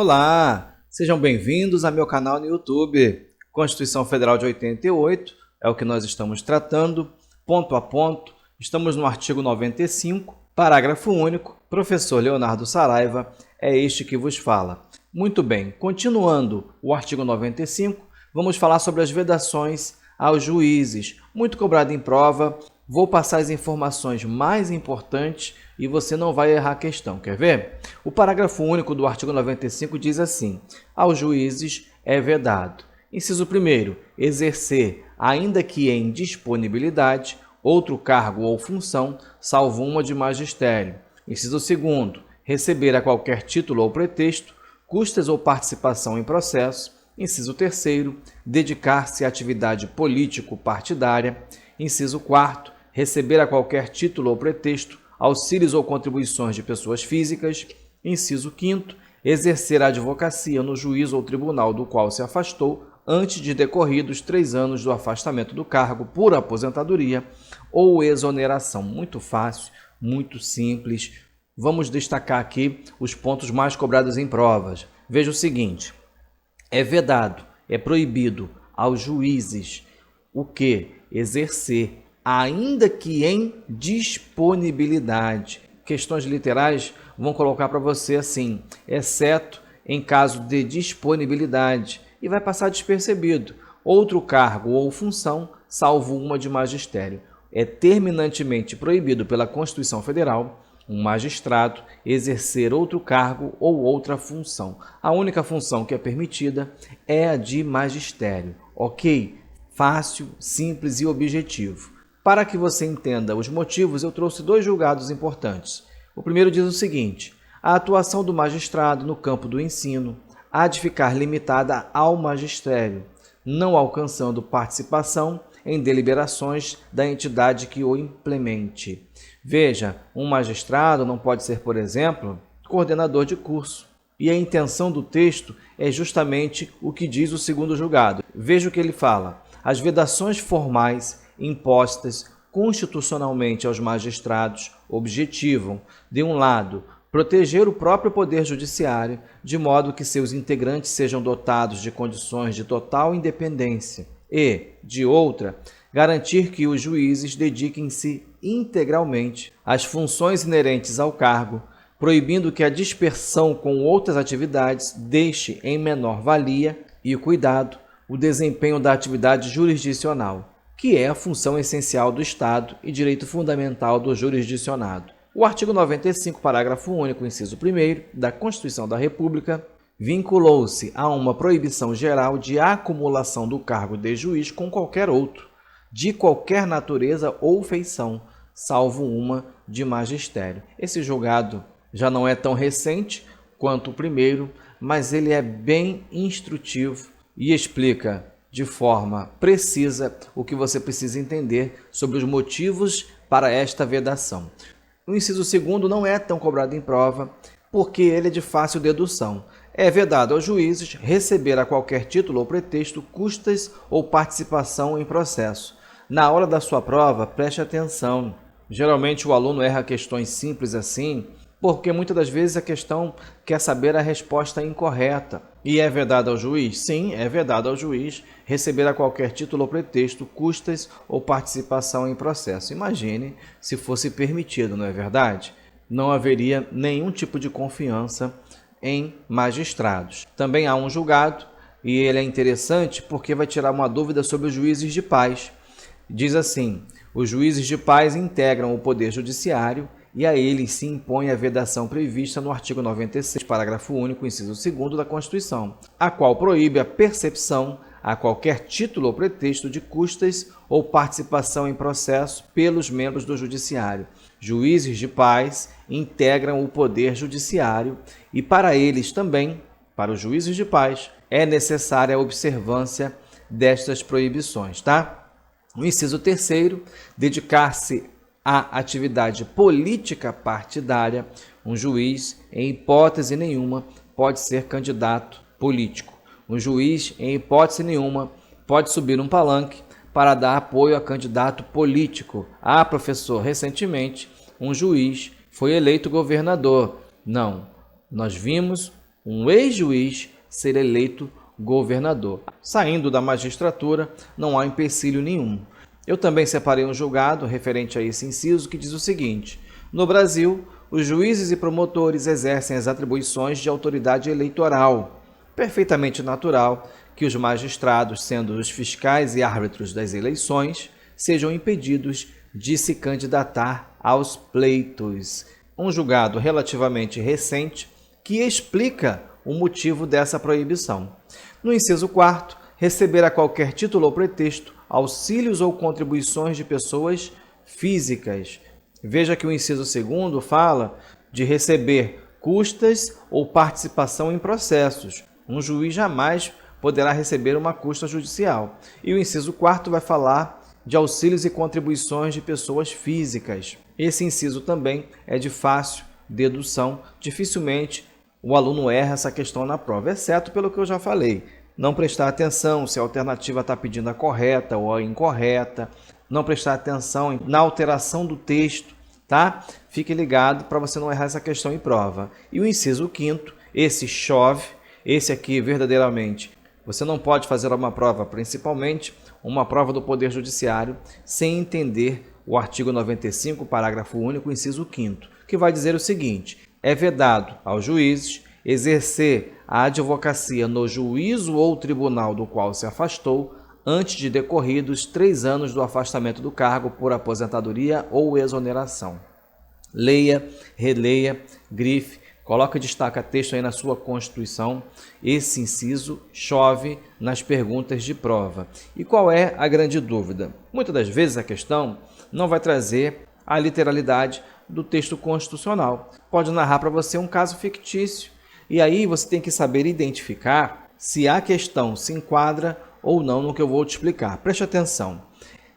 Olá, sejam bem-vindos ao meu canal no YouTube. Constituição Federal de 88 é o que nós estamos tratando, ponto a ponto. Estamos no artigo 95, parágrafo único. Professor Leonardo Saraiva é este que vos fala. Muito bem, continuando o artigo 95, vamos falar sobre as vedações aos juízes. Muito cobrado em prova, vou passar as informações mais importantes e você não vai errar a questão. Quer ver? O parágrafo único do artigo 95 diz assim: aos juízes é vedado. Inciso 1º, exercer, ainda que em disponibilidade, outro cargo ou função, salvo uma de magistério. Inciso 2º, receber a qualquer título ou pretexto, custas ou participação em processo. Inciso 3º, dedicar-se à atividade político-partidária. Inciso 4º, receber a qualquer título ou pretexto auxílios ou contribuições de pessoas físicas. Inciso 5º, exercer a advocacia no juízo ou tribunal do qual se afastou antes de decorridos 3 anos do afastamento do cargo por aposentadoria ou exoneração. Muito fácil, muito simples. Vamos destacar aqui os pontos mais cobrados em provas. Veja o seguinte: é vedado, é proibido aos juízes o que? Exercer, ainda que em disponibilidade. Questões literais vão colocar para você assim: exceto em caso de disponibilidade, e vai passar despercebido. Outro cargo ou função, salvo uma de magistério. É terminantemente proibido pela Constituição Federal um magistrado exercer outro cargo ou outra função. A única função que é permitida é a de magistério. Ok? Fácil, simples e objetivo. Para que você entenda os motivos, eu trouxe 2 julgados importantes. O primeiro diz o seguinte: a atuação do magistrado no campo do ensino há de ficar limitada ao magistério, não alcançando participação em deliberações da entidade que o implemente. Veja, um magistrado não pode ser, por exemplo, coordenador de curso. E a intenção do texto é justamente o que diz o segundo julgado. Veja o que ele fala: as vedações formais impostas constitucionalmente aos magistrados objetivam, de um lado, proteger o próprio poder judiciário, de modo que seus integrantes sejam dotados de condições de total independência e, de outra, garantir que os juízes dediquem-se integralmente às funções inerentes ao cargo, proibindo que a dispersão com outras atividades deixe em menor valia e cuidado o desempenho da atividade jurisdicional, que é a função essencial do Estado e direito fundamental do jurisdicionado. O artigo 95, parágrafo único, inciso 1º, da Constituição da República, vinculou-se a uma proibição geral de acumulação do cargo de juiz com qualquer outro, de qualquer natureza ou feição, salvo uma de magistério. Esse julgado já não é tão recente quanto o primeiro, mas ele é bem instrutivo e explica de forma precisa o que você precisa entender sobre os motivos para esta vedação. O inciso 2º não é tão cobrado em prova, porque ele é de fácil dedução. É vedado aos juízes receber a qualquer título ou pretexto custas ou participação em processo. Na hora da sua prova, preste atenção. Geralmente o aluno erra questões simples assim, porque muitas das vezes a questão quer saber a resposta incorreta. E é vedado ao juiz? Sim, é vedado ao juiz receber a qualquer título ou pretexto custas ou participação em processo. Imagine se fosse permitido, não é verdade? Não haveria nenhum tipo de confiança em magistrados. Também há um julgado, e ele é interessante porque vai tirar uma dúvida sobre os juízes de paz. Diz assim: os juízes de paz integram o Poder Judiciário e a eles se impõe a vedação prevista no artigo 96, parágrafo único, inciso 2º da Constituição, a qual proíbe a percepção a qualquer título ou pretexto de custas ou participação em processo pelos membros do Judiciário. Juízes de paz integram o Poder Judiciário e para eles também, para os juízes de paz, é necessária a observância destas proibições, tá? O inciso 3º, dedicar-se à atividade política partidária. Um juiz, em hipótese nenhuma, pode ser candidato político. Um juiz, em hipótese nenhuma, pode subir um palanque para dar apoio a candidato político. Ah, professor, recentemente um juiz foi eleito governador. Não, nós vimos um ex-juiz ser eleito governador. Saindo da magistratura, não há empecilho nenhum. Eu também separei um julgado referente a esse inciso que diz o seguinte: no Brasil, os juízes e promotores exercem as atribuições de autoridade eleitoral. Perfeitamente natural que os magistrados, sendo os fiscais e árbitros das eleições, sejam impedidos de se candidatar aos pleitos. Um julgado relativamente recente que explica o motivo dessa proibição. No inciso 4º, receber a qualquer título ou pretexto auxílios ou contribuições de pessoas físicas. Veja que o inciso 2º fala de receber custas ou participação em processos. Um juiz jamais poderá receber uma custa judicial. E o inciso 4º vai falar de auxílios e contribuições de pessoas físicas. Esse inciso também é de fácil dedução. Dificilmente o aluno erra essa questão na prova, exceto pelo que eu já falei. Não prestar atenção se a alternativa está pedindo a correta ou a incorreta. Não prestar atenção na alteração do texto, tá? Fique ligado para você não errar essa questão em prova. E o inciso 5º, esse chove, esse aqui verdadeiramente. Você não pode fazer uma prova, principalmente uma prova do Poder Judiciário, sem entender o artigo 95, parágrafo único, inciso 5º, que vai dizer o seguinte: é vedado aos juízes exercer a advocacia no juízo ou tribunal do qual se afastou antes de decorridos 3 anos do afastamento do cargo por aposentadoria ou exoneração. Leia, releia, grife, coloque e destaca texto aí na sua Constituição. Esse inciso chove nas perguntas de prova. E qual é a grande dúvida? Muitas das vezes a questão não vai trazer a literalidade do texto constitucional. Pode narrar para você um caso fictício. E aí você tem que saber identificar se a questão se enquadra ou não no que eu vou te explicar. Preste atenção.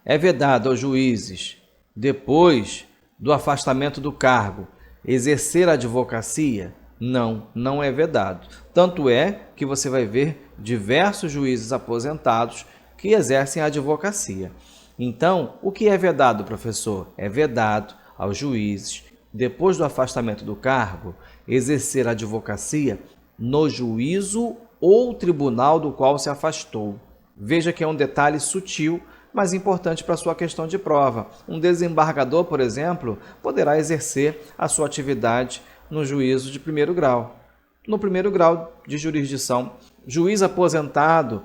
É vedado aos juízes, depois do afastamento do cargo, exercer a advocacia? Não, não é vedado. Tanto é que você vai ver diversos juízes aposentados que exercem a advocacia. Então, o que é vedado, professor? É vedado aos juízes, depois do afastamento do cargo, exercer a advocacia no juízo ou tribunal do qual se afastou. Veja que é um detalhe sutil, mas importante para a sua questão de prova. Um desembargador, por exemplo, poderá exercer a sua atividade no juízo de primeiro grau. No primeiro grau de jurisdição, juiz aposentado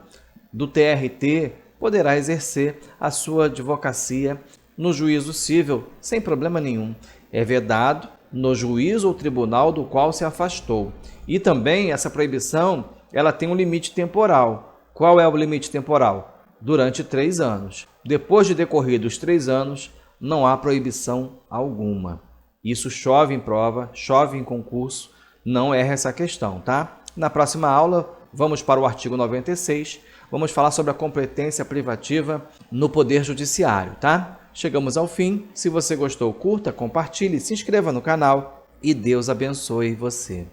do TRT poderá exercer a sua advocacia no juízo civil sem problema nenhum. É vedado no juízo ou tribunal do qual se afastou. E também essa proibição, ela tem um limite temporal. Qual é o limite temporal? Durante 3 anos. Depois de decorridos 3 anos, não há proibição alguma. Isso chove em prova, chove em concurso, não erra essa questão, tá? Na próxima aula, vamos para o artigo 96, vamos falar sobre a competência privativa no Poder Judiciário, tá? Chegamos ao fim. Se você gostou, curta, compartilhe, se inscreva no canal e Deus abençoe você.